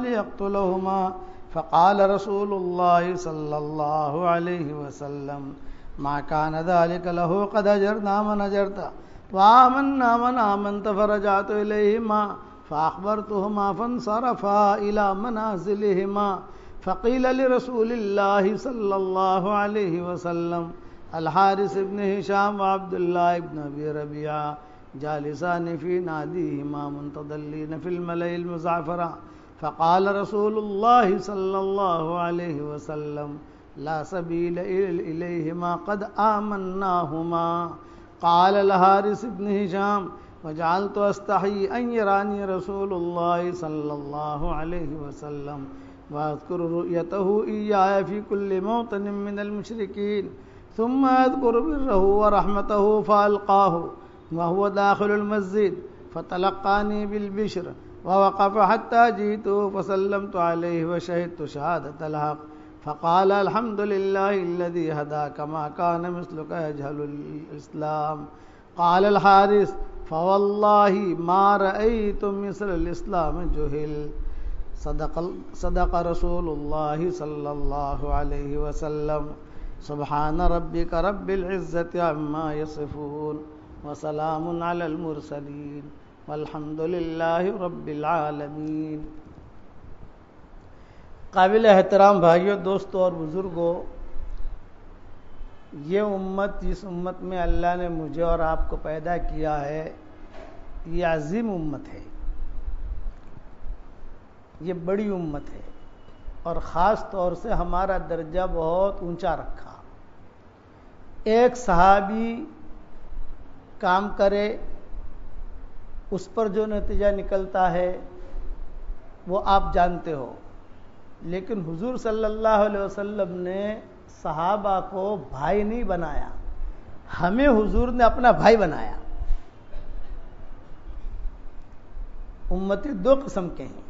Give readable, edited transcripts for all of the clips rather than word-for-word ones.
ليقتلهما فقال رسول الله صلى الله عليه وسلم ما كان ذلك له قد أجرنا من أجرت وآمنا من آمنت فرجعت إليهما فأخبرتهما فانصرفا إلى منازلهما فقيل لرسول الله صلى الله عليه وسلم الحارث بن هشام وعبد الله بن أبي ربيعة جالسان في ناديهما منتظلين في الملأ المزعفرة فقال رسول الله صلى الله عليه وسلم لا سبيل إليهما قد آمناهما. قال الحارث بن هشام وجعلت أستحي أن يراني رسول الله صلى الله عليه وسلم وأذكر رؤيته إياي في كل موطن من المشركين ثم أذكر بره ورحمته فألقاه وهو داخل المسجد فتلقاني بالبشر ووقف حتى جئته فسلمت عليه وشهدت شهادة الحق فقال الحمد لله الذي هداك ما كان مثلك يجهل الإسلام. قال الحارث فوالله ما رأيت مثل الإسلام جهل. صدق رسول الله صلى الله عليه وسلم. سبحان ربك رب العزة عما يصفون وسلام على المرسلين والحمد لله رب العالمین. قابل احترام بھائیوں، دوستوں اور بزرگوں، یہ امت جس امت میں اللہ نے مجھے اور آپ کو پیدا کیا ہے، یہ عظیم امت ہے، یہ بڑی امت ہے، اور خاص طور سے ہمارا درجہ بہت اونچا رکھا. ایک صحابی کام کرے، اس پر جو نتیجہ نکلتا ہے وہ آپ جانتے ہو، لیکن حضور صلی اللہ علیہ وسلم نے صحابہ کو بھائی نہیں بنایا، ہمیں حضور نے اپنا بھائی بنایا. امتی دو قسم کے ہیں،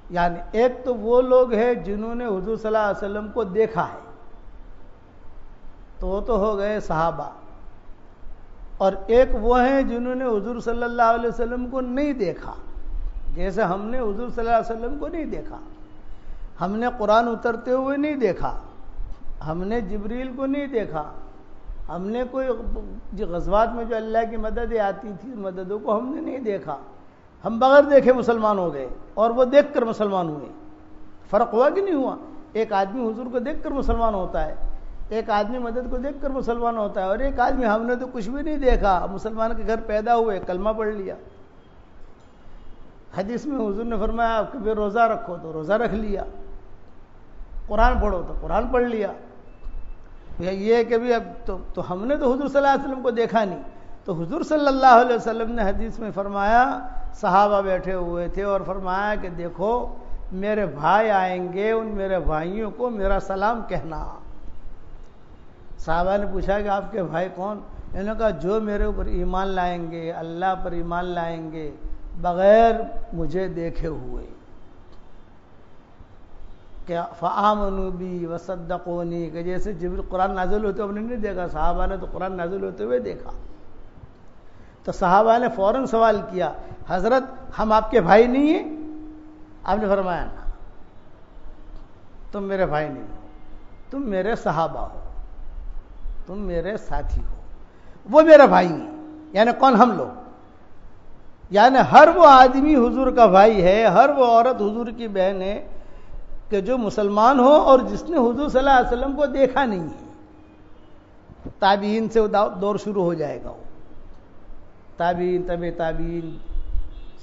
یعنی ایک تو وہ لوگ ہیں جنہوں نے حضور صلی اللہ علیہ وسلم کو دیکھا ہے، تو وہ تو ہو گئے صحابہ، اور ایک وہ ہیں جنہوں نے حضور صلی اللہ علیہ وسلم کو نہیں دیکھا، جیسے ہم نے حضور صلی اللہ علیہ وسلم کو نہیں دیکھا، ہم نے قرآن اترتے ہوئے نہیں دیکھا، ہم نے جبریل کو نہیں دیکھا، ہم نے کوئی غزوات میں جو اللہ کی مددیں آتی تھی مددوں کو ہم نے نہیں دیکھا، ہم بغیر دیکھے مسلمان ہو گئے، اور وہ دیکھ کر مسلمان ہوئے. فرق ہوا کہ نہیں ہوا؟ ایک آدمی حضور کو دیکھ کر مسلمان ہوتا ہے، ایک آدمی مدد کو دیکھ کر مسلمان ہوتا ہے، اور ایک آدمی ہم نے تو کچھ بھی نہیں دیکھا، مسلمان کے گھر پیدا ہوئے، کلمہ پڑھ لیا. حدیث میں حضور نے فرمایا آپ کبھی روزہ رکھو تو روزہ رکھ لیا، قرآن پڑھو تو قرآن پڑھ لیا. یہ کہ بھی اب تو ہم نے تو حضور صلی اللہ علیہ وسلم کو دیکھا نہیں. تو حضور صلی اللہ علیہ وسلم نے حدیث میں فرمایا، صحابہ بیٹھے ہوئے تھے اور فرمایا کہ دیکھو میرے بھائی آئیں گے، ان میرے بھائیوں کو میرا سلام کہنا. صحابہ نے پوچھا کہ آپ کے بھائی کون؟ انہوں نے کہا جو میرے اوپر ایمان لائیں گے، اللہ پر ایمان لائیں گے بغیر مجھے دیکھے ہوئے. کہ فآمنوا بی وصدقونی، کہ جیسے جبریل قرآن نازل ہوتے ہوئے نہیں دیکھا، صحابہ نے تو قرآن نازل ہوتے ہوئے دیکھا. تو صحابہ نے فوراً سوال کیا، حضرت ہم آپ کے بھائی نہیں ہیں؟ آپ نے فرمایا نا، تم میرے بھائی نہیں ہو، تم میرے صحابہ ہو، تم میرے ساتھی ہو، وہ میرا بھائی ہیں. یعنی کون؟ ہم لوگ. یعنی ہر وہ آدمی حضور کا بھائی ہے، ہر وہ عورت حضور کی بہن ہے کہ جو مسلمان ہو اور جس نے حضور صلی اللہ علیہ وسلم کو دیکھا نہیں ہے. تابعین سے دور شروع ہو جائے گا. وہ تابعین، تابعین،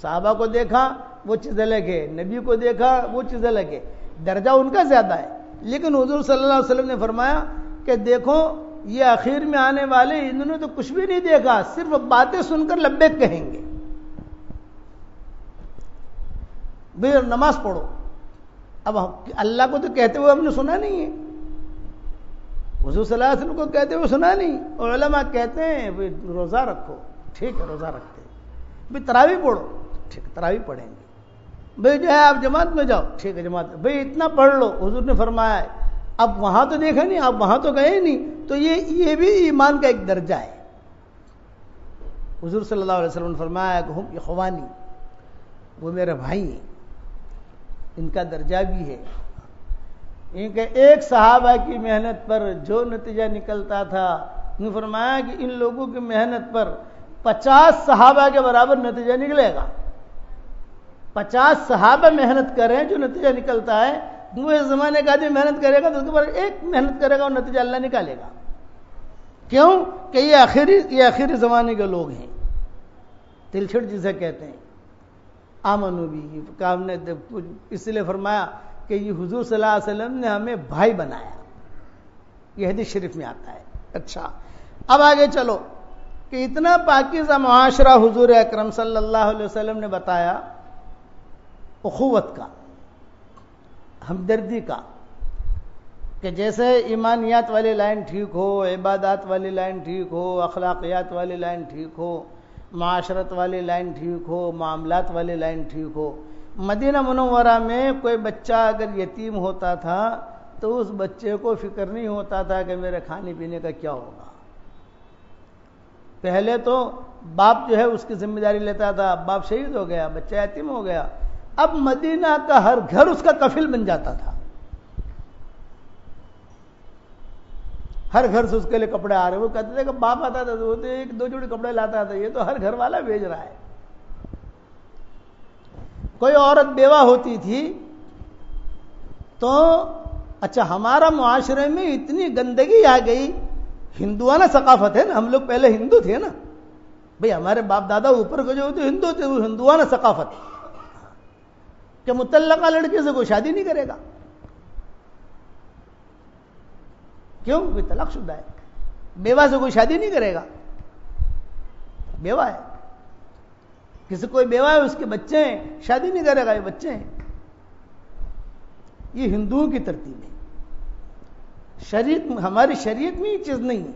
صحابہ کو دیکھا وہ چیز الگ ہے، نبی کو دیکھا وہ چیز الگ ہے، درجہ ان کا زیادہ ہے. لیکن حضور صلی اللہ علیہ وسلم نے فرمایا کہ دیکھو یہ اخیر میں آنے والے انہوں نے تو کچھ بھی نہیں دیکھا، صرف باتیں سن کر لبیک کہیں گے. بھئی نماز پڑھو، اب اللہ کو تو کہتے ہوئے ہم نے سنا نہیں ہے، حضور صلی اللہ علیہ وسلم کو کہتے ہوئے سنا نہیں. اور علماء کہتے ہیں بھئی روزہ رکھو، ٹھیک ہے روزہ رکھتے ہیں. بھئی تراویح پڑھو، ٹھیک ہے تراویح پڑھیں گے. بھئی جو ہے آپ جماعت میں جاؤ، ٹھیک ہے جماعت. بھئی اتنا پڑھ لو، حضور نے فرمایا ہے. اب وہاں تو دیکھا نہیں، آپ وہاں تو گئے نہیں، تو یہ بھی ایمان کا ایک درجہ ہے. حضور صلی اللہ علیہ وسلم نے فرمایا کہ ہم اخوانی، وہ میرے بھائی ہیں. ان کا درجہ بھی ہے. ان کے ایک صحابہ کی محنت پر جو نتیجہ نکلتا تھا، نے فرمایا کہ ان لوگوں کی محنت پر 50 صحابہ کے برابر نتیجہ نکلے گا. 50 صحابہ محنت کریں جو نتیجہ نکلتا ہے، وہ اس زمانے کا آدمی محنت کرے گا تو اس کے بعد ایک محنت کرے گا اور نتیجہ اللہ نکالے گا. کیوں کہ یہ آخری زمانے کے لوگ ہیں. تلچھٹ جسے کہتے ہیں. آمنو بھی کام نے اس لیے فرمایا کہ یہ حضور صلی اللہ علیہ وسلم نے ہمیں بھائی بنایا. یہ حدیث شریف میں آتا ہے. اچھا اب آگے چلو کہ اتنا پاکیزہ معاشرہ حضور اکرم صلی اللہ علیہ وسلم نے بتایا، اخوت کا، ہمدردی کا، کہ جیسے ایمانیات والی لائن ٹھیک ہو، عبادات والی لائن ٹھیک ہو، اخلاقیات والی لائن ٹھیک ہو، معاشرت والی لائن ٹھیک ہو، معاملات والی لائن ٹھیک ہو. مدینہ منورہ میں کوئی بچہ اگر یتیم ہوتا تھا تو اس بچے کو فکر نہیں ہوتا تھا کہ میرے کھانے پینے کا کیا ہوگا. پہلے تو باپ جو ہے اس کی ذمہ داری لیتا تھا، باپ شہید ہو گیا، بچہ یتیم ہو گیا. اب مدینہ کا ہر گھر اس کا کفیل بن جاتا تھا. ہر گھر سے اس کے لیے کپڑے آ رہے. وہ کہتے تھے کہ باپ آتا تھا تو ایک دو جوڑی کپڑے لاتا تھا، یہ تو ہر گھر والا بھیج رہا ہے. کوئی عورت بیوہ ہوتی تھی تو اچھا ہمارا معاشرے میں اتنی گندگی آ گئی. ہندوانہ ثقافت ہے نا، ہم لوگ پہلے ہندو تھے نا بھئی، ہمارے باپ دادا اوپر کے جو ہوتے ہندو تھے، وہ ہندوانہ ثقافت کہ متعلقہ لڑکی سے کوئی شادی نہیں کرے گا. کیوں؟ وہ طلاق شدہ ہے. بیوہ سے کوئی شادی نہیں کرے گا. بیوہ ہے، کسی کوئی بیوہ ہے، اس کے بچے ہیں، شادی نہیں کرے گا، یہ بچے ہیں. یہ ہندوؤں کی ترتیب ہے. شریعت، ہماری شریعت میں یہ چیز نہیں ہے.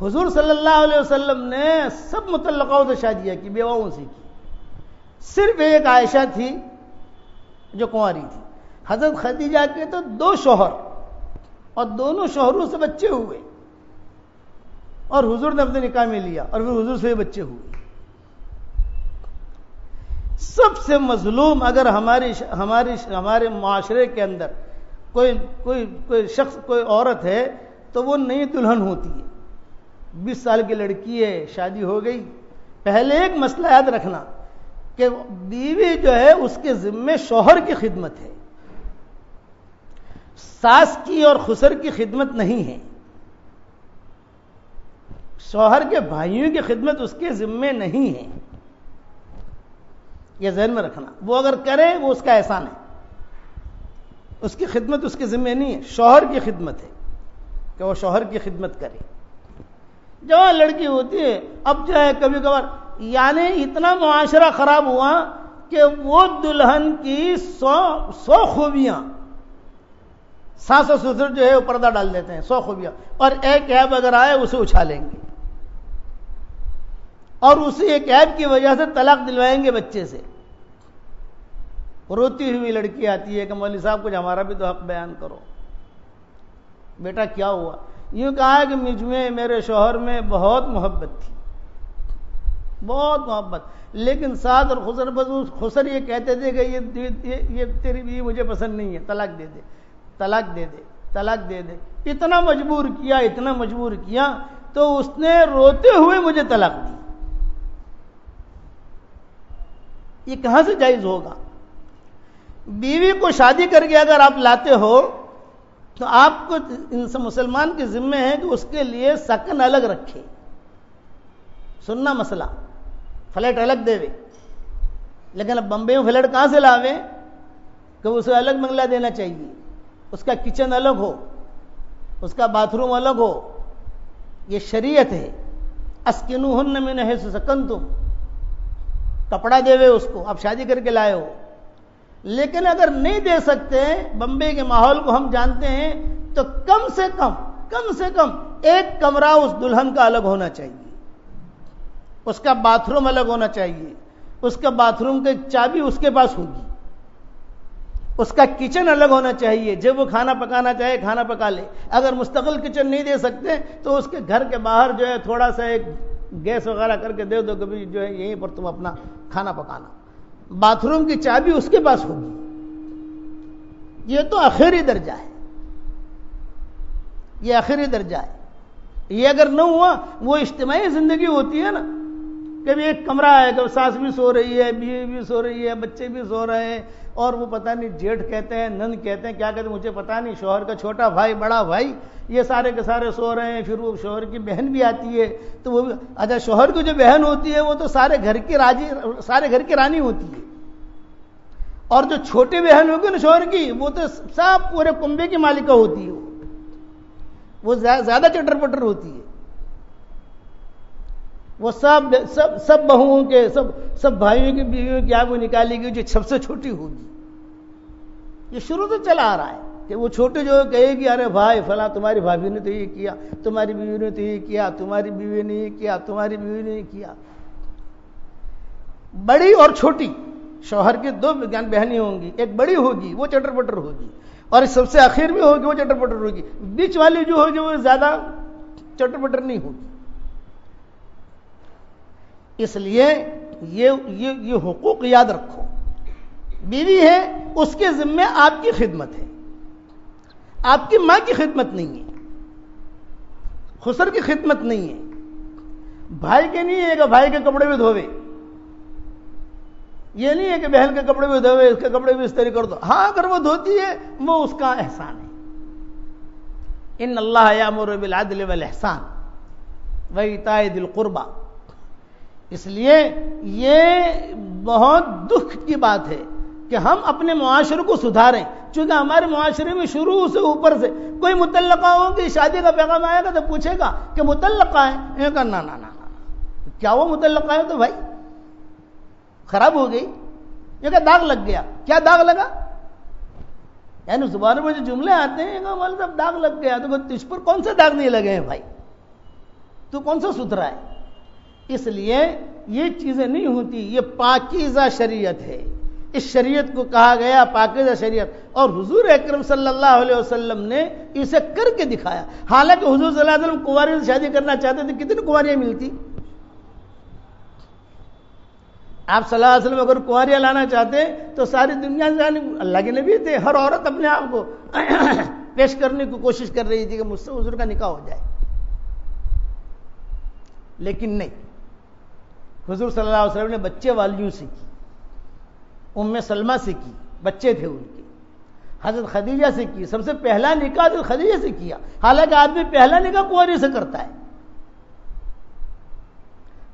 حضور صلی اللہ علیہ وسلم نے سب متعلقوں سے شادیاں کی، بیواؤں سے کی. صرف ایک عائشہ تھی جو کنواری تھی. حضرت خدیجہ کے تو 2 شوہر اور دونوں شوہروں سے بچے ہوئے، اور حضور نے اپنے نکاح میں لیا اور پھر حضور سے بھی بچے ہوئے. سب سے مظلوم اگر ہمارے معاشرے کے اندر کوئی شخص، کوئی عورت ہے تو وہ نئی دلہن ہوتی ہے. 20 سال کی لڑکی ہے، شادی ہو گئی. پہلے ایک مسئلہ یاد رکھنا کہ بیوی جو ہے اس کے ذمے شوہر کی خدمت ہے، ساس کی اور خسر کی خدمت نہیں ہے. شوہر کے بھائیوں کی خدمت اس کے ذمے نہیں ہے. یہ ذہن میں رکھنا. وہ اگر کرے وہ اس کا احسان ہے، اس کی خدمت اس کے ذمے نہیں ہے. شوہر کی خدمت ہے کہ وہ شوہر کی خدمت کرے. جوان لڑکی ہوتی ہے، اب جو ہے کبھی کبھار یعنی اتنا معاشرہ خراب ہوا کہ وہ دلہن کی 100 خوبیاں ساس و سسر جو ہے وہ پردہ ڈال دیتے ہیں. 100 خوبیاں، اور ایک عیب اگر آئے اسے اچھالیں گے، اور اسی ایک عیب کی وجہ سے طلاق دلوائیں گے بچے سے. روتی ہوئی لڑکی آتی ہے کہ مولوی صاحب کچھ ہمارا بھی تو حق بیان کرو. بیٹا کیا ہوا؟ یوں کہا کہ مجھ میں، میرے شوہر میں بہت محبت تھی، بہت محبت، لیکن سعد اور خسر یہ کہتے تھے کہ یہ تیری بیوی مجھے پسند نہیں ہے، طلاق دے دے، طلاق دے دے، طلاق دے دے. اتنا مجبور کیا تو اس نے روتے ہوئے مجھے طلاق دی. یہ کہاں سے جائز ہوگا؟ بیوی کو شادی کر کے اگر آپ لاتے ہو تو آپ کو مسلمان کے ذمہ ہے کہ اس کے لیے سکن الگ رکھے. سننا مسئلہ، فلیٹ الگ دے وے. لیکن اب بمبئی میں فلیٹ کہاں سے لاوے کہ اسے الگ بنگلہ دینا چاہیے. اس کا کچن الگ ہو، اس کا باتھ روم الگ ہو. یہ شریعت ہے. اسکنوہن من حیث سکنتم، کپڑا دے وے اس کو، آپ شادی کر کے لائے ہو. لیکن اگر نہیں دے سکتے، بمبئی کے ماحول کو ہم جانتے ہیں، تو کم سے کم ایک کمرہ اس دلہن کا الگ ہونا چاہیے. اس کا باتھ روم الگ ہونا چاہیے. اس کا باتھ روم کی چابی اس کے پاس ہوگی. اس کا کچن الگ ہونا چاہیے. جب وہ کھانا پکانا چاہے کھانا پکا لے. اگر مستقل کچن نہیں دے سکتے تو اس کے گھر کے باہر جو ہے تھوڑا سا ایک گیس وغیرہ کر کے دے دو کہ جو ہے یہیں پر تم اپنا کھانا پکانا. باتھ روم کی چابی اس کے پاس ہوگی. یہ تو آخری درجہ ہے، یہ آخری درجہ ہے. یہ اگر نہ ہوا، وہ اجتماعی زندگی ہوتی ہے نا، کبھی ایک کمرہ ہے، کبھی ساس بھی سو رہی ہے، بیوی بھی سو رہی ہے، بچے بھی سو رہے ہیں، اور وہ پتہ نہیں جیٹھ کہتے ہیں، نند کہتے ہیں، کیا کہتے ہیں مجھے پتہ نہیں، شوہر کا چھوٹا بھائی، بڑا بھائی، یہ سارے کے سارے سو رہے ہیں. پھر وہ شوہر کی بہن بھی آتی ہے، تو وہ اچھا شوہر کی جو بہن ہوتی ہے وہ تو سارے گھر کی رانی ہوتی ہے، اور جو چھوٹی بہن ہوگی نا شوہر کی، وہ تو سب پورے کنبے کی مالکہ ہوتی ہے، وہ زیادہ چٹر پٹر ہوتی ہے. وہ سب بہوؤں کے سب بھائیوں کی بیویوں کی آپ کو نکالے گی جو سب سے چھوٹی ہوگی. یہ شروع سے چلا آ رہا ہے کہ وہ چھوٹے جو کہے گی ارے بھائی فلاں تمہاری بھابھی نے تو یہ کیا، تمہاری بیوی نے تو یہ کیا، تمہاری بیوی نے یہ کیا، تمہاری بیوی نے یہ کیا. بڑی اور چھوٹی شوہر کی دو بہنیں ہوں گی، ایک بڑی ہوگی وہ چٹر پٹر ہوگی، اور سب سے آخر میں ہوگی وہ چٹر پٹر ہوگی. بیچ والی جو ہوگی وہ زیادہ چٹر پٹر نہیں ہوگی. اس لیے یہ حقوق یاد رکھو. بیوی ہے، اس کے ذمہ آپ کی خدمت ہے، آپ کی ماں کی خدمت نہیں ہے، خسر کی خدمت نہیں ہے. بھائی کے نہیں ہے کہ بھائی کے کپڑے بھی دھوے، یہ نہیں ہے کہ بہن کے کپڑے بھی دھوے، اس کے کپڑے بھی استری کر دو. ہاں اگر وہ دھوتی ہے وہ اس کا احسان ہے. ان اللہ یامر بالعدل والاحسان وایتاء ذی القربی. اس لیے یہ بہت دکھ کی بات ہے کہ ہم اپنے معاشرے کو سدھاریں، چونکہ ہمارے معاشرے میں شروع سے اوپر سے کوئی متعلقہ کی شادی کا پیغام آئے گا تو پوچھے گا کہ متعلقہ ہے، یہ کہا نا کیا وہ متعلقہ ہے تو بھائی خراب ہو گئی. یہ کہ داغ لگ گیا. کیا داغ لگا؟ یعنی زبان میں جو جملے آتے ہیں مولوی صاحب داغ لگ گیا، تو تجھ پر کون سے داغ نہیں لگے ہیں بھائی؟ تو کون سا ستھرا ہے؟ اس لیے یہ چیزیں نہیں ہوتی. یہ پاکیزہ شریعت ہے. اس شریعت کو کہا گیا پاکیزہ شریعت، اور حضور اکرم صلی اللہ علیہ وسلم نے اسے کر کے دکھایا. حالانکہ حضور صلی اللہ علیہ وسلم کنواری سے شادی کرنا چاہتے تھے، کتنی کنواریاں ملتی؟ آپ صلی اللہ علیہ وسلم اگر کنواریاں لانا چاہتے تو ساری دنیا سے، اللہ کے نبی تھے، ہر عورت اپنے آپ کو پیش کرنے کی کوشش کر رہی تھی کہ مجھ سے حضور کا نکاح ہو جائے، لیکن نہیں. حضور صلی اللہ علیہ وسلم نے بچے والیوں سے کی، ام سلمہ سے کی، بچے تھے ان کے، حضرت خدیجہ سے کی. سب سے پہلا نکاح حضرت خدیجہ سے کیا، حالانکہ آدمی پہلا نکاح کنواری سے کرتا ہے.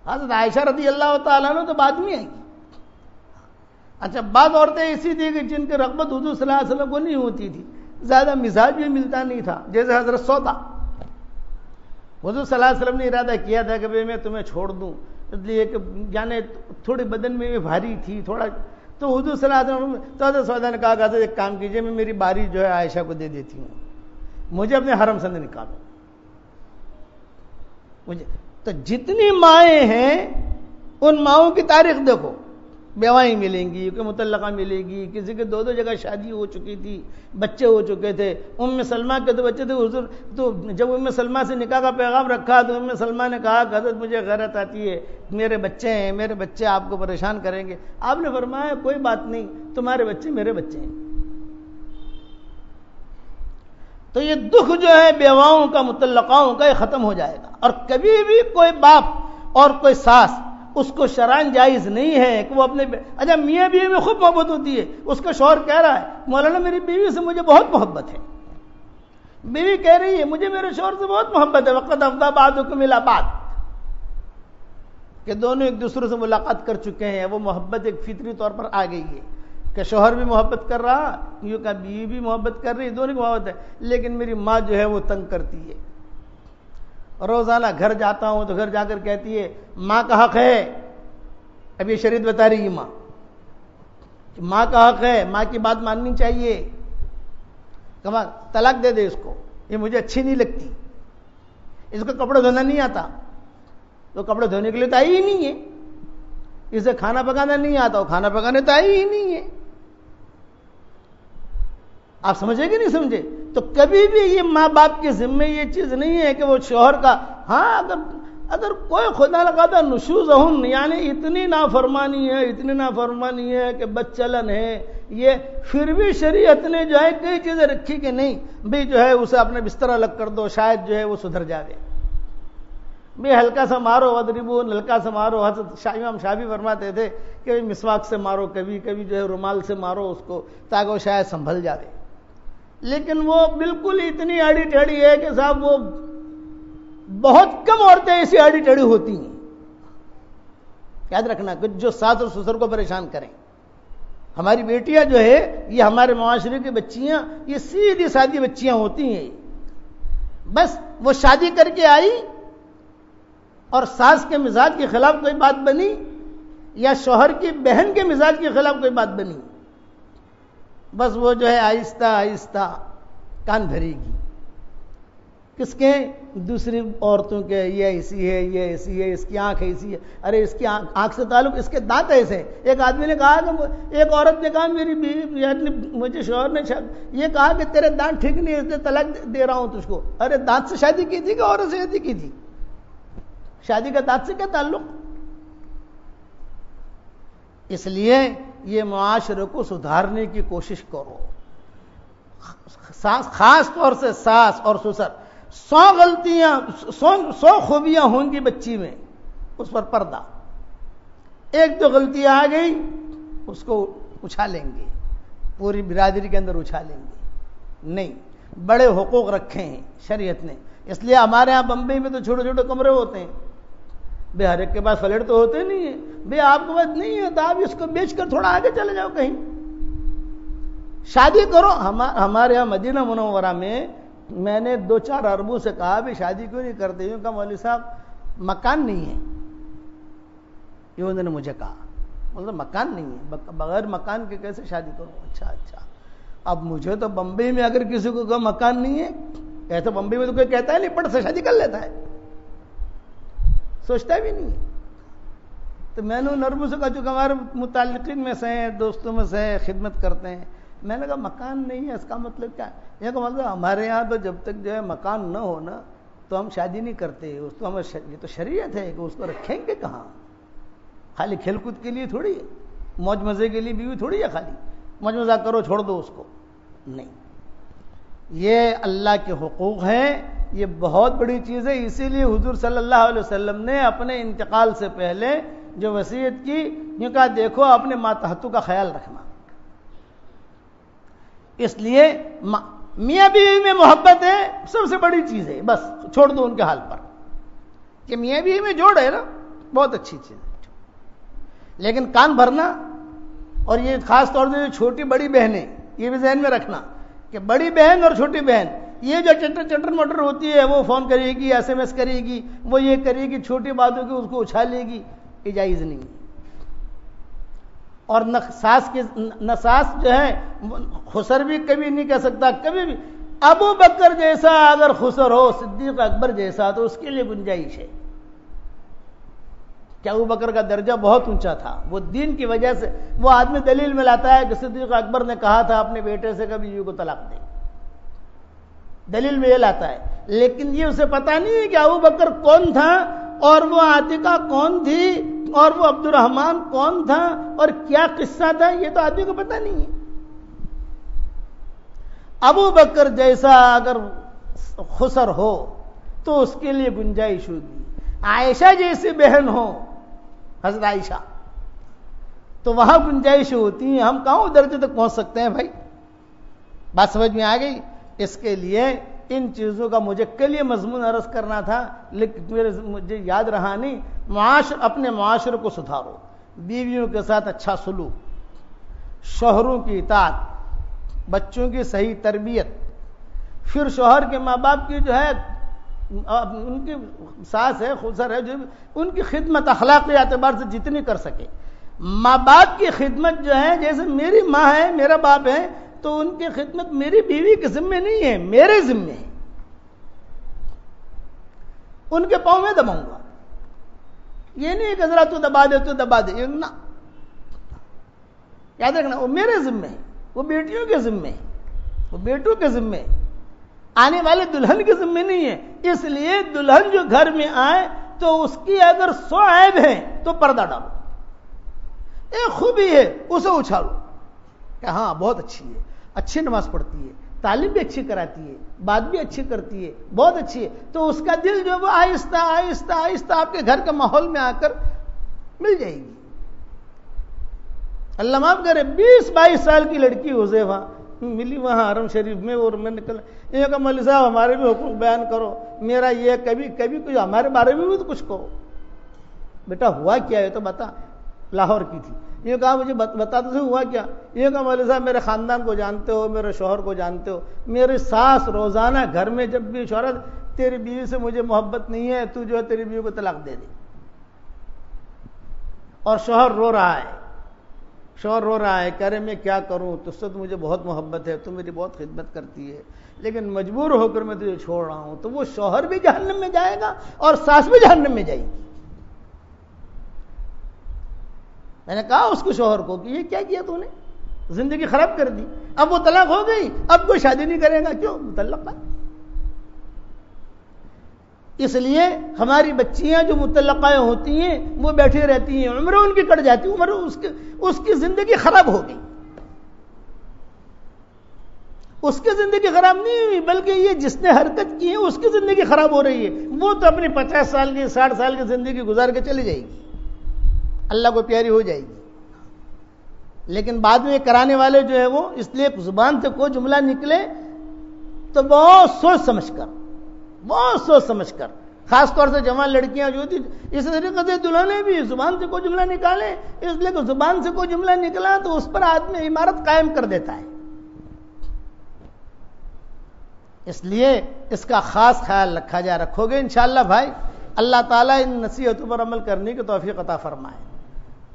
حضرت عائشہ رضی اللہ تعالیٰ عنہ تو بعد میں آئی. اچھا بعض عورتیں ایسی تھی کہ جن کی رغبت حضور صلی اللہ علیہ وسلم کو نہیں ہوتی تھی، زیادہ مزاج بھی ملتا نہیں تھا، جیسے حضرت سودا. حضور صلی اللہ علیہ وسلم نے ارادہ کیا تھا کہ میں تمہیں چھوڑ دوں، اس لیے کہ یعنی تھوڑی بدن میں بھاری تھی تھوڑا، تو حضور صلی اللہ علیہ وسلم تو حضرت سودا نے کہا کہ ایک کام کیجئے، میں میری باری جو ہے عائشہ کو دے دیتی ہوں، مجھے اپنے حرم سے نکالو مجھے. تو جتنی مائیں ہیں ان ماؤں کی تاریخ دیکھو، بیوائیں ملیں گی، کوئی متعلقہ ملے گی، کسی کے دو جگہ شادی ہو چکی تھی، بچے ہو چکے تھے. ام سلمہ کے تو بچے تھے. حضور تو جب ام سلمہ سے نکاح کا پیغام رکھا تو ام سلمہ نے کہا کہ حضرت مجھے غیرت آتی ہے، میرے بچے ہیں، میرے بچے آپ کو پریشان کریں گے. آپ نے فرمایا کوئی بات نہیں، تمہارے بچے میرے بچے ہیں. تو یہ دکھ جو ہے بیواؤں کا، متعلقاؤں کا، یہ ختم ہو جائے گا. اور کبھی بھی کوئی باپ اور کوئی ساس اس کو شرعاً جائز نہیں ہے کہ وہ اپنے اچھا میاں بیوی میں خوب محبت ہوتی ہے، اس کا شوہر کہہ رہا ہے مولانا میری بیوی سے مجھے بہت محبت ہے، بیوی کہہ رہی ہے مجھے میرے شوہر سے بہت محبت ہے، وقت افضى بعضكم الى بعض، کہ دونوں ایک دوسرے سے ملاقات کر چکے ہیں، وہ محبت ایک فطری طور پر آ گئی ہے کہ شوہر بھی محبت کر رہا، یوں کہ بیوی بھی محبت کر رہی، دونوں کی محبت ہے. لیکن میری ماں جو ہے وہ تنگ کرتی ہے. روزانہ گھر جاتا ہوں تو گھر جا کر کہتی ہے ماں کا حق ہے. اب یہ شریعت بتا رہی ہے ماں کا حق ہے، ماں کی بات ماننی چاہیے. کما طلاق دے دے اس کو، یہ مجھے اچھی نہیں لگتی، اس کو کپڑے دھونا نہیں آتا، تو کپڑے دھونے کے لیے تو آئی ہی نہیں ہے. اسے کھانا پکانا نہیں آتا، وہ کھانا پکانے تو آئی ہی نہیں ہے. آپ سمجھے کہ نہیں سمجھے؟ تو کبھی بھی یہ ماں باپ کے ذمے یہ چیز نہیں ہے کہ وہ شوہر کا، ہاں اگر کوئی خدا نخواستہ نشوزہن یعنی اتنی نافرمانی ہے کہ بچلن ہے، یہ پھر بھی شریعت نے جو ہے کئی چیزیں رکھی کہ نہیں بھی جو ہے اسے اپنے بستر الگ کر دو، شاید جو ہے وہ سدھر جاوے، بھی ہلکا سا مارو، وضربون ہلکا سا مارو۔ حضرت امام شافعی فرماتے تھے کہ مسواک سے مارو، کبھی کبھی جو ہے رومال سے مارو اس کو تاکہ وہ شاید سنبھل جاوے، لیکن وہ بالکل اتنی آڑی ٹیڑھی ہے کہ صاحب وہ بہت کم عورتیں ایسی آڑی ٹیڑھی ہوتی ہیں، یاد رکھنا کہ جو ساس اور سسر کو پریشان کریں۔ ہماری بیٹیاں جو ہے یہ ہمارے معاشرے کی بچیاں یہ سیدھی سادھی بچیاں ہوتی ہیں، بس وہ شادی کر کے آئی اور ساس کے مزاج کے خلاف کوئی بات بنی یا شوہر کی بہن کے مزاج کے خلاف کوئی بات بنی، بس وہ جو ہے آہستہ آہستہ کان بھرے گی، کس کے؟ دوسری عورتوں کے، یہ ایسی ہے، یہ ایسی ہے، اس کی آنکھ ایسی ہے، ارے اس کی آنکھ سے تعلق، اس کے دانت ایسے ہیں۔ ایک آدمی نے کہا کہ ایک عورت نے کہا میری بیوی مجھے شوہر نے یہ کہا کہ تیرے دانت ٹھیک نہیں ہے اس لیے طلاق دے رہا ہوں تجھ کو۔ ارے دانت سے شادی کی تھی کہ عورت سے شادی کی تھی؟ شادی کا دانت سے کیا تعلق؟ اس لیے یہ معاشرے کو سدھارنے کی کوشش کرو، خاص طور سے ساس اور سسر۔ 100 غلطیاں 100 خوبیاں ہوں گی بچی میں، اس پر پردہ، ایک دو غلطی آ گئی اس کو اچھالیں گے، پوری برادری کے اندر اچھالیں گے، نہیں، بڑے حقوق رکھے ہیں شریعت نے۔ اس لیے ہمارے ہاں بمبئی میں تو چھوٹے چھوٹے کمرے ہوتے ہیں، بے ہر ایک کے پاس فلیٹ تو ہوتے نہیں ہیں، بے آپ کے پاس نہیں ہے تو آپ اس کو بیچ کر تھوڑا آگے چلے جاؤ، کہیں شادی کرو۔ ہمارے یہاں مدینہ منورہ میں نے 2-4 عربوں سے کہا بھی شادی کیوں نہیں کرتے؟ یوں کہا مولوی صاحب مکان نہیں ہے، یہ انہوں نے مجھے کہا، مطلب مکان نہیں ہے، بغیر مکان کے کیسے شادی کروں؟ اچھا اب مجھے تو بمبئی میں اگر کسی کو کہا مکان نہیں ہے، ایسا بمبئی میں تو کوئی کہتا ہے نہیں پٹ سے شادی کر لیتا ہے، سوچتا بھی نہیں ہے۔ تو میں نے ان عربوں سے کہا جو کہ ہمارے متعلقین میں سے ہیں، دوستوں میں سے ہیں، خدمت کرتے ہیں، میں نے کہا مکان نہیں ہے اس کا مطلب کیا ہے؟ یہ کہ مطلب ہمارے یہاں تو جب تک جو ہے مکان نہ ہو نا تو ہم شادی نہیں کرتے، اس کو ہمیں یہ تو شریعت ہے کہ اس کو رکھیں گے کہاں؟ خالی کھیل کود کے لیے تھوڑی ہے، موج مزے کے لیے بیوی تھوڑی ہے، خالی موج مزہ کرو چھوڑ دو اس کو، نہیں، یہ اللہ کے حقوق ہیں، یہ بہت بڑی چیز ہے۔ اسی لیے حضور صلی اللہ علیہ وسلم نے اپنے انتقال سے پہلے جو وصیت کی، یہ کہا دیکھو اپنے ماتحتوں کا خیال رکھنا۔ اس لیے میاں بیوی میں محبت ہے سب سے بڑی چیز ہے، بس چھوڑ دو ان کے حال پر، کہ میاں بیوی میں جوڑ ہے نا بہت اچھی چیز ہے، لیکن کان بھرنا، اور یہ خاص طور سے چھوٹی بڑی بہنیں یہ بھی ذہن میں رکھنا کہ بڑی بہن اور چھوٹی بہن یہ جو چٹر مٹر ہوتی ہے، وہ فون کرے گی، SMS کرے گی، وہ یہ کرے گی، چھوٹی باتوں کی اس کو اچھالے گی، یہ جائز نہیں۔ اور نہ ساس جو ہے خسر بھی کبھی نہیں کہہ سکتا، کبھی بھی ابو بکر جیسا اگر خسر ہو، صدیق اکبر جیسا، تو اس کے لیے گنجائش ہے کہ ابو بکر کا درجہ بہت اونچا تھا، وہ دین کی وجہ سے، وہ آدمی دلیل میں لاتا ہے کہ صدیق اکبر نے کہا تھا اپنے بیٹے سے کبھی بیوی کو طلاق دے، دلیل میں یہ لاتا ہے، لیکن یہ اسے پتا نہیں ہے کہ ابو بکر کون تھا، اور وہ عاتقہ کون تھی، اور وہ عبد الرحمن کون تھا، اور کیا قصہ تھا، یہ تو آدمی کو پتا نہیں ہے۔ ابو بکر جیسا اگر خسر ہو تو اس کے لیے گنجائش ہوگی، عائشہ جیسی بہن ہو، حضرت عائشہ، تو وہاں گنجائش ہوتی ہے، ہم کہاں درجے تک پہنچ سکتے ہیں بھائی؟ بات سمجھ میں آ گئی؟ اس کے لیے ان چیزوں کا مجھے کلیہ مضمون عرض کرنا تھا، لیکن مجھے یاد رہا نہیں۔ اپنے معاشرے کو سدھارو، بیویوں کے ساتھ اچھا سلوک، شوہروں کی اطاعت، بچوں کی صحیح تربیت، پھر شوہر کے ماں باپ کی جو ہے ان کی ساس ہے، خسر ہے، جو ان کی خدمت اخلاقی اعتبار سے جتنی کر سکے۔ ماں باپ کی خدمت جو ہے، جیسے میری ماں ہے، میرا باپ ہے، تو ان کی خدمت میری بیوی کے ذمہ نہیں ہے، میرے ذمہ ہے، ان کے پاؤں میں دباؤں گا، یہ نہیں کہ ذرا تو دبا دے، نہ، یاد رکھنا وہ میرے ذمہ ہے، وہ بیٹیوں کے ذمہ ہے، وہ بیٹوں کے ذمہ ہے، آنے والے دلہن کے ذمہ نہیں ہے۔ اس لیے دلہن جو گھر میں آئے تو اس کی اگر 100 عیب ہیں تو پردہ ڈالو، ایک خوبی ہے اسے اچھالو کہ ہاں بہت اچھی ہے، اچھی نماز پڑھتی ہے، تعلیم بھی اچھی کراتی ہے، بات بھی اچھی کرتی ہے، بہت اچھی ہے، تو اس کا دل جو وہ آہستہ آہستہ آہستہ آپ کے گھر کے ماحول میں آ کر مل جائے گی۔ اللہ معاف کرے 20-22 سال کی لڑکی حذیفہ ملی وہاں حرم شریف میں، اور میں نکل یہ کہ مولوی صاحب ہمارے بھی حقوق بیان کرو، میرا یہ کبھی کچھ ہمارے بارے میں بھی تو کچھ کہو، بیٹا ہوا کیا ہے تو بتا۔ لاہور کی تھی، یہ کہا مجھے بتا تو ہوا کیا؟ یہ کہا مولوی صاحب میرے خاندان کو جانتے ہو، میرے شوہر کو جانتے ہو، میری ساس روزانہ گھر میں جب بھی شوہر تیری بیوی سے مجھے محبت نہیں ہے، تو جو ہے تیری بیوی کو طلاق دے دے، اور شوہر رو رہا ہے کہہ رہے میں کیا کروں، تجھ سے تو مجھے بہت محبت ہے، تو میری بہت خدمت کرتی ہے، لیکن مجبور ہو کر میں تجھے چھوڑ رہا ہوں۔ تو وہ شوہر بھی جہنم میں جائے گا اور ساس بھی جہنم میں جائے گی۔ میں نے کہا اس کو شوہر کو کہ یہ کیا کیا تو نے، زندگی خراب کر دی، اب وہ طلاق ہو گئی، اب کوئی شادی نہیں کرے گا، کیوں؟ مطلق ہے۔ اس لیے ہماری بچیاں جو مطلقہ ہوتی ہیں وہ بیٹھی رہتی ہیں، عمر ان کی کٹ جاتی ہے، عمر اس کی زندگی خراب ہو گئی، اس کی زندگی خراب نہیں ہوئی، بلکہ یہ جس نے حرکت کی ہے اس کی زندگی خراب ہو رہی ہے۔ وہ تو اپنی 50 سال کی 60 سال کی زندگی گزار کے چلی جائے گی، اللہ کو پیاری ہو جائے گی، لیکن بعد میں کرانے والے جو ہے وہ اس لیے زبان سے کوئی جملہ نکلے تو بہت سوچ سمجھ کر، خاص طور سے جوان لڑکیاں جو تھی، اس طریقے سے دلہنیں بھی زبان سے کوئی جملہ نکالیں، اس لیے کہ زبان سے کوئی جملہ نکلا تو اس پر آدمی عمارت قائم کر دیتا ہے، اس لیے اس کا خاص خیال رکھا جائے۔ رکھو گے انشاءاللہ بھائی، اللہ تعالیٰ ان نصیحتوں پر عمل کرنے کی توفیق عطا فرمائے۔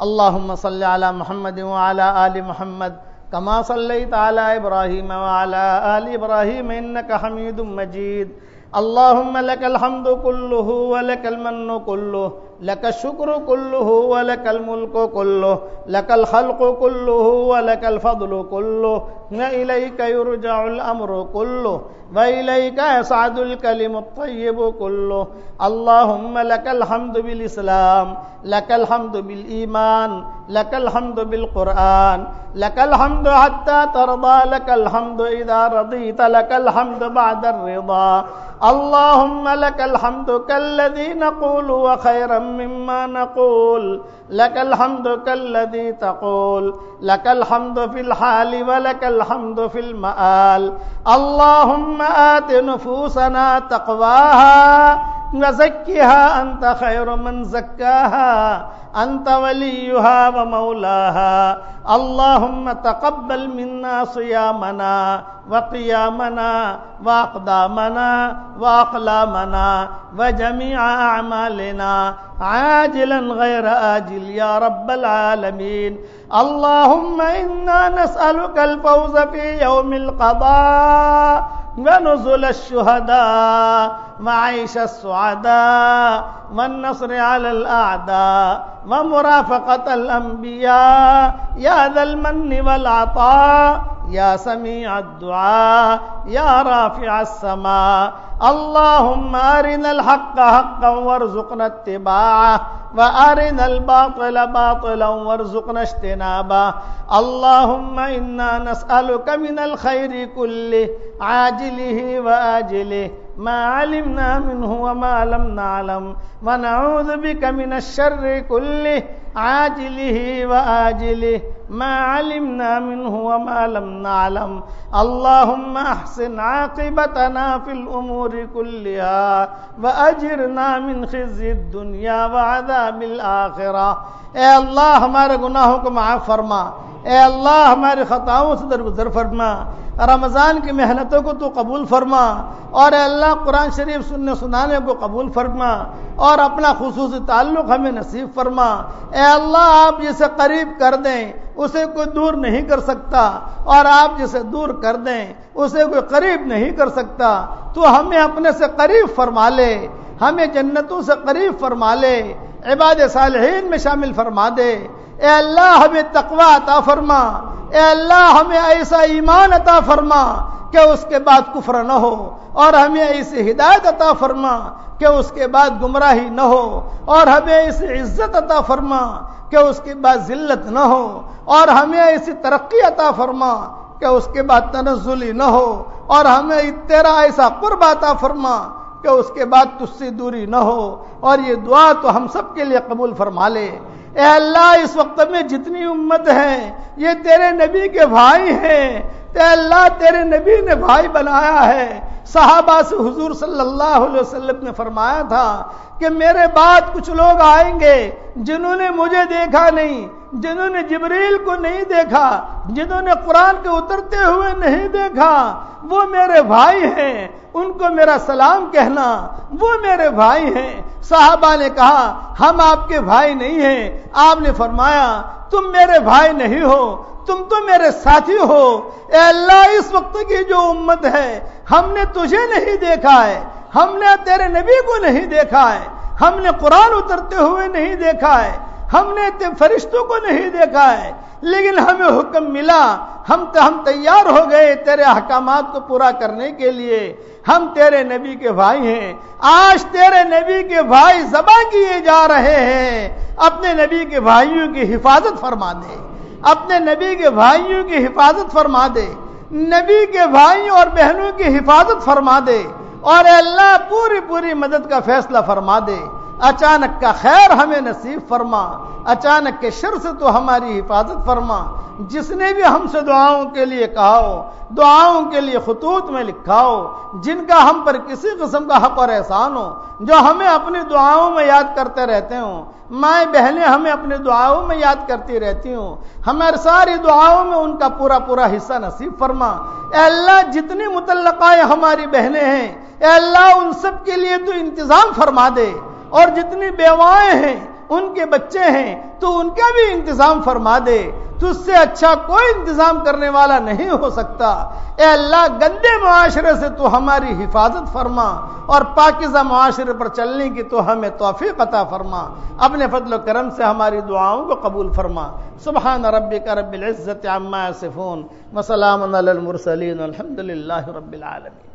اللہم صلی علی محمد وعلی آل محمد کما صلیت علی ابراہیم وعلی آل ابراہیم انک حمید مجید۔ اللہم لک الحمد کلہ ولک المن کلہ لک الشکر کلہ ولک الملک کلہ لک الخلق کلہ ولک الفضل کلہ وإلیک یرجع الامر کلہ وإلیک یصعد الکلم الطیب کلہ۔ اللہم لک الحمد بالاسلام لک الحمد بالایمان لک الحمد بالقرآن لک الحمد حتی ترضى لک الحمد اذا رضیت لک الحمد بعد الرضا۔ اللہم لک الحمد کالذی نقول وخیرا مما نقول لک الحمد کالذی تقول لک الحمد فی الحال ولک الحمد فی المآل۔ اللہم آت نفوسنا تقواها وزکها انت خیر من زکاها انت ولیها ومولاها۔ اللہم تقبل منا صیامنا وقیامنا واقدامنا واقلامنا وجميع اعمالنا عاجلا غیر آجل یا رب العالمین۔ اللہم انا نسألك الفوز في يوم القضاء ونزل الشهداء وعيش السعداء والنصر على الأعداء ومرافقة الأنبياء يا ذا المن والعطاء يا سميع الدعاء يا رافع السماء۔ اللهم أرنا الحق حقا وارزقنا اتباعه وأرنا الباطل باطلا وارزقنا اجتنابه۔ اللهم إنا نسألك من الخير كله عاجله وآجله ما علمنا منه وما لم نعلم ونعوذ بك من الشر كله عاجله وآجله ما علمنا منه وما لم نعلم۔ اللهم احسن عاقبتنا في الأمور كلها وأجرنا من خزي الدنيا وعذاب الآخرة۔ اے اللہ ہمارے گناہوں کو معاف فرما، اے اللہ ہماری خطاؤں سے درگزر فرما، رمضان کی محنتوں کو تو قبول فرما، اور اے اللہ قرآن شریف سننے سنانے کو قبول فرما، اور اپنا خصوصی تعلق ہمیں نصیب فرما۔ اے اللہ آپ جسے قریب کر دیں اسے کوئی دور نہیں کر سکتا، اور آپ جسے دور کر دیں اسے کوئی قریب نہیں کر سکتا۔ تو ہمیں اپنے سے قریب فرما لے، ہمیں جنتوں سے قریب فرما لے، عباد صالحین میں شامل فرما دے۔ اے اللہ ہمیں تقوی عطا فرما، اے اللہ ہمیں ایسا ایمان عطا فرما، کہ اس کے بعد کفر نہ ہو، اور ہمیں ایسی ہدایت عطا فرما کہ اس کے بعد گمراہی نہ ہو، اور ہمیں ایسی عزت عطا فرما کہ اس کے بعد ذلت نہ ہو، اور ہمیں ایسی ترقی عطا فرما کہ اس کے بعد تنزلی نہ ہو، اور ہمیں تیرا ایسا قرب عطا فرما کہ اس کے بعد تجھ سے دوری نہ ہو، اور یہ دعا تو ہم سب کے لیے قبول فرما لے۔ اے اللہ، اس وقت میں جتنی امت ہے یہ تیرے نبی کے بھائی ہیں، اے اللہ تیرے نبی نے بھائی بنایا ہے۔ صحابہ سے حضور صلی اللہ علیہ وسلم نے فرمایا تھا کہ میرے بعد کچھ لوگ آئیں گے جنہوں نے مجھے دیکھا نہیں، جنہوں نے جبریل کو نہیں دیکھا، جنہوں نے قرآن کے اترتے ہوئے نہیں دیکھا، وہ میرے بھائی ہیں، ان کو میرا سلام کہنا، وہ میرے بھائی ہیں۔ صحابہ نے کہا ہم آپ کے بھائی نہیں ہیں۔ آپ نے فرمایا تم میرے بھائی نہیں ہو، تم تو میرے ساتھی ہو۔ اے اللہ، اس وقت کی جو امت ہے ہم نے تجھے نہیں دیکھا ہے، ہم نے تیرے نبی کو نہیں دیکھا ہے، ہم نے قرآن اترتے ہوئے نہیں دیکھا ہے، ہم نے فرشتوں کو نہیں دیکھا ہے، لیکن ہمیں حکم ملا، ہم تیار ہو گئے تیرے احکامات کو پورا کرنے کے لیے۔ ہم تیرے نبی کے بھائی ہیں۔ آج تیرے نبی کے بھائی ذبح کیے جا رہے ہیں، اپنے نبی کے بھائیوں کی حفاظت فرما دے، اپنے نبی کے بھائیوں کی حفاظت فرما دے، نبی کے بھائیوں اور بہنوں کی حفاظت فرما دے، اور اے اللہ پوری مدد کا فیصلہ فرما دے۔ اچانک کا خیر ہمیں نصیب فرما، اچانک کے شر سے تو ہماری حفاظت فرما۔ جس نے بھی ہم سے دعاؤں کے لیے کہا ہو، دعاؤں کے لیے خطوط میں لکھا ہو، جن کا ہم پر کسی قسم کا حق اور احسان ہو، جو ہمیں اپنی دعاؤں میں یاد کرتے رہتے ہوں، مائیں بہنیں ہمیں اپنی دعاؤں میں یاد کرتی رہتی ہوں، ہماری ساری دعاؤں میں ان کا پورا حصہ نصیب فرما۔ اے اللہ جتنی متعلقہ ہماری بہنیں ہیں، اے اللہ ان سب کے لیے تو انتظام فرما دے، اور جتنی بیوائیں ہیں ان کے بچے ہیں تو ان کا بھی انتظام فرما دے۔ تجھ سے اچھا کوئی انتظام کرنے والا نہیں ہو سکتا۔ اے اللہ گندے معاشرے سے تو ہماری حفاظت فرما، اور پاکیزہ معاشرے پر چلنے کی تو ہمیں توفیق عطا فرما۔ اپنے فضل و کرم سے ہماری دعاؤں کو قبول فرما۔ سبحان ربک رب العزت عما یصفون وسلام علی المرسلین والحمد للہ رب العالمین۔